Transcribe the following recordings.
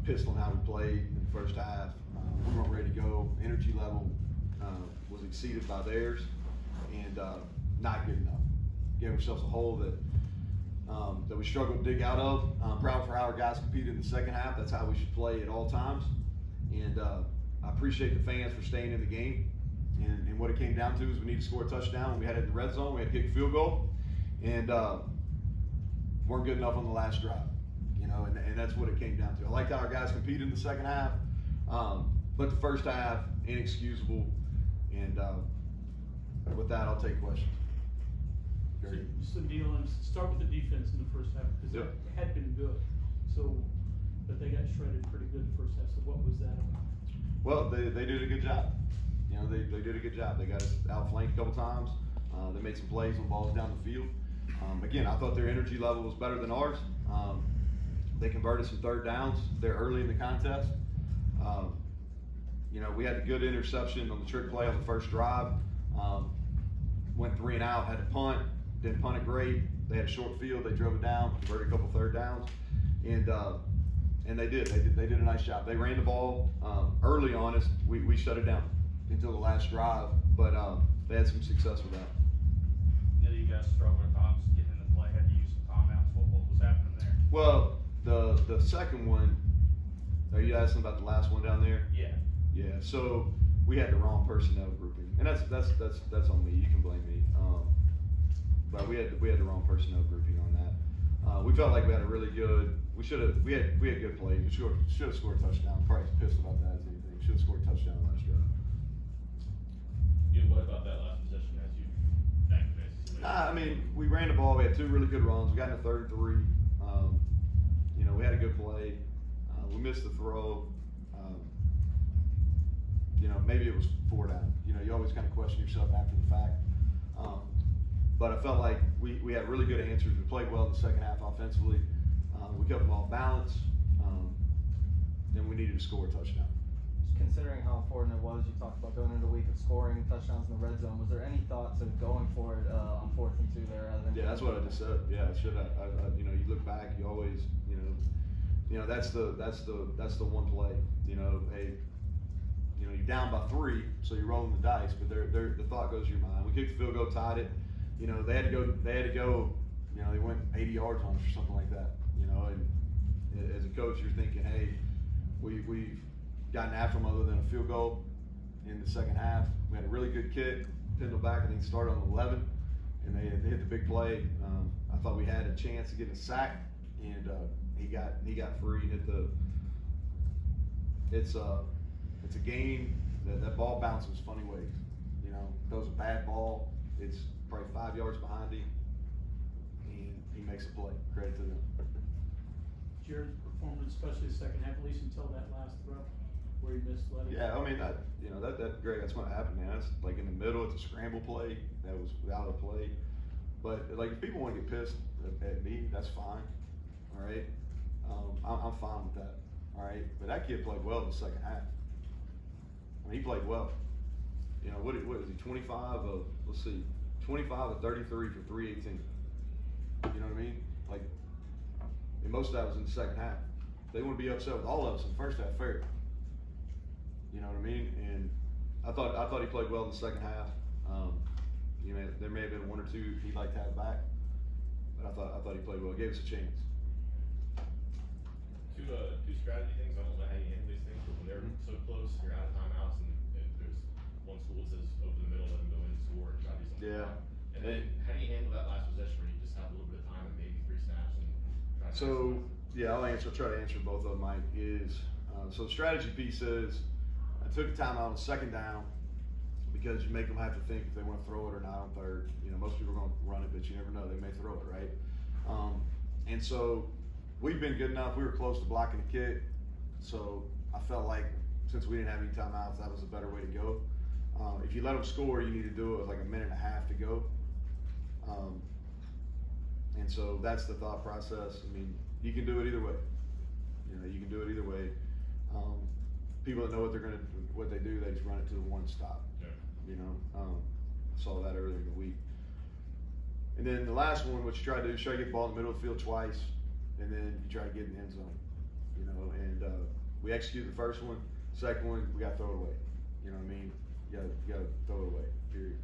pissed on how we played in the first half. We weren't ready to go. Energy level was exceeded by theirs, and not good enough. Gave ourselves a hole that we struggled to dig out of. I'm proud for how our guys competed in the second half. That's how we should play at all times. And I appreciate the fans for staying in the game. And what it came down to is we need to score a touchdown. When we had it in the red zone, we had to kick a field goal, and weren't good enough on the last drive. You know, and that's what it came down to. I liked how our guys competed in the second half, but the first half, inexcusable. And with that, I'll take questions. So Neil, and start with the defense in the first half, because it had been good. So, but they got shredded pretty good in the first half. So what was that about? Well, they did a good job. You know, they did a good job. They got us outflanked a couple times. They made some plays on balls down the field. Again, I thought their energy level was better than ours. They converted some third downs there early in the contest. You know, we had a good interception on the trick play on the first drive. Went 3 and out, had to punt, didn't punt it great. They had a short field, they drove it down, converted a couple third downs, and they did a nice job. They ran the ball early on us. We shut it down until the last drive, but they had some success with that. Yeah, you guys struggled at times getting in the play, had to use some timeouts. What was happening there? Well, the second one, are you asking about the last one down there? Yeah. Yeah, so we had the wrong personnel grouping, and that's on me. You can blame me, but we had the wrong personnel grouping on that. We felt like we had a really good. We had good play. We should have scored a touchdown. Probably pissed about that as anything. Should have scored a touchdown last drive. Yeah, what about that last possession as you activated? Nah, I mean, we ran the ball. We had 2 really good runs. We got in the 3rd and 3. You know, we had a good play. We missed the throw. You know, maybe it was 4 down. You know, you always kind of question yourself after the fact. But I felt like we had really good answers. We played well in the second half offensively. We kept them off balance. Then we needed to score a touchdown. Considering how important it was, you talked about going into the week of scoring touchdowns in the red zone. Was there any thoughts of going for it on 4th and 2 there? Rather than yeah, that's what I just said. Yeah, I should have. You know, you look back, you always, you know, that's the one play. You know, hey, you know, you're down by 3, so you're rolling the dice. But the thought goes to your mind. We kicked the field goal, tied it. You know, they had to go. You know, they went 80 yards on us or something like that. You know, and as a coach, you're thinking, hey, we've gotten after them other than a field goal in the second half. We had a really good kick, pinned back. I think started on the 11, and they hit the big play. I thought we had a chance to get a sack, and he got free and hit the. It's a game that ball bounces funny ways. You know, throws a bad ball. It's probably 5 yards behind him, and he makes a play. Credit to them. Jared's performance, especially the second half, at least until that last throw where he missed letting. Yeah, I mean that Greg, that's what happened, man. That's like in the middle. It's a scramble play that was out of play. But like, if people want to get pissed at me, that's fine. All right, I'm fine with that. All right, but that kid played well in the second half. I mean, he played well. You know, what is he? 25 of 33 for 318. You know what I mean? Like, and most of that was in the second half. They want to be upset with all of us in the first half, fair. You know what I mean? And I thought he played well in the second half. You know, there may have been 1 or 2 he'd like to have back, but I thought he played well. It gave us a chance. Two strategy things. I don't know how you handle these things, but when they're so close, you're out of timeouts, and there's one school that says over the middle, let them go in and score and try to do something. Yeah. And then how do you handle that last possession where you just have a little bit of time and maybe 3 snaps and try to? So yeah, I'll try to answer both of them, Mike. So the strategy piece is, I took a timeout on 2nd down because you make them have to think if they want to throw it or not on 3rd. You know, most people are going to run it, but you never know, they may throw it, right? And so we've been good enough. We were close to blocking the kick, so I felt like since we didn't have any timeouts, that was a better way to go. If you let them score, you need to do it with like a minute and a half to go. And so that's the thought process. I mean, you can do it either way. You know, you can do it either way. People that know what they do, they just run it to the one stop. Yeah. You know, I saw that earlier in the week. And then the last one, what you try to do is try to get the ball in the middle of the field twice, and then you try to get in the end zone. you know, and we executed the first one. Second one, we got to throw it away. You know what I mean? You got to throw it away. Period.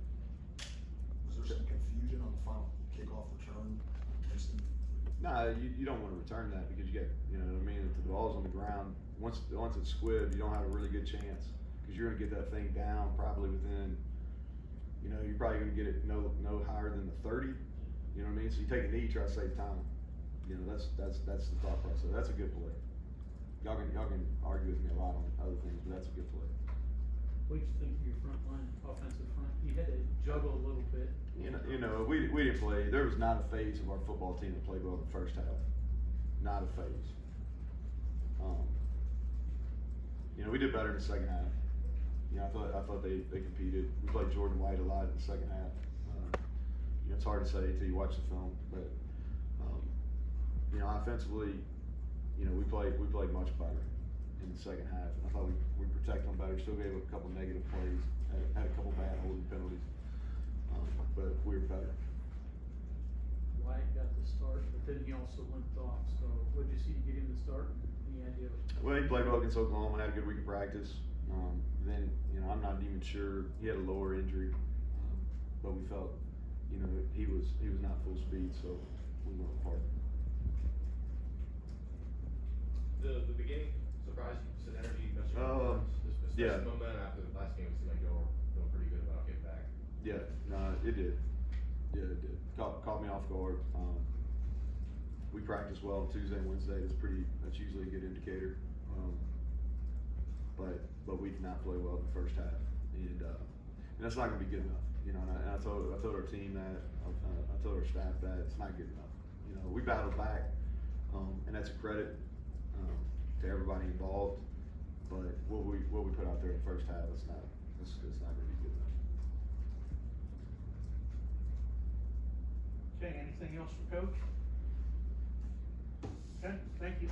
Was there some confusion on the final kickoff return instant? Nah, you don't want to return that because you get, you know what I mean? If the ball's on the ground, once it's squibbed, you don't have a really good chance because you're going to get that thing down probably within, you know, you're probably going to get it no higher than the 30. You know what I mean? So you take a knee, try to save time. You know, that's the thought process. That's a good play. Y'all can argue with me a lot on other things, but that's a good play. What did you think of your front line, offensive front? You had to juggle a little bit. You know, we didn't play. There was not a phase of our football team that played well in the first half. Not a phase. You know, we did better in the second half. You know, I thought they competed. We played Jordan White a lot in the second half. You know, it's hard to say until you watch the film, but you know, offensively, you know, we played much better in the second half. And I thought we protect them better. Still gave a couple negative plays. Had a couple bad holding penalties, but we were better. White got the start, but then he also limped off. So what did you see to get him to start? Any idea? Well, he played well against Oklahoma and had a good week of practice. Then, you know, I'm not even sure. He had a lower injury, but we felt, you know, he was not full speed, so we went apart. The beginning surprised you, said energy, especially yeah. momentum after the last game. It seemed like y'all were feeling pretty good about getting back. Yeah, no, it did. Yeah, it did. Caught me off guard. We practiced well Tuesday and Wednesday. That's usually a good indicator. But we did not play well in the first half, and that's not going to be good enough. You know, and I told our team that. I told our staff that it's not good enough. You know, we battled back, and that's a credit to everybody involved. But what we put out there in the first half, it's not going to be good enough. Okay, anything else for Coach? Okay, thank you.